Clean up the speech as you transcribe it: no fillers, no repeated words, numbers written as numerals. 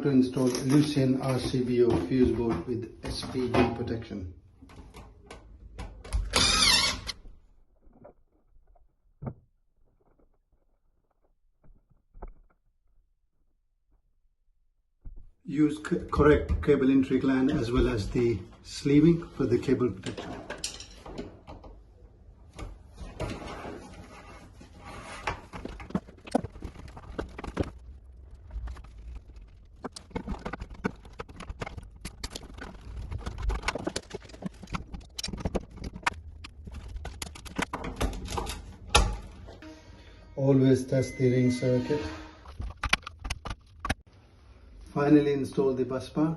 to install Elucian RCBO fuse board with SPD protection. Use correct cable entry gland as well as the sleeving for the cable protection. Always test the ring circuit. Finally install the bus bar.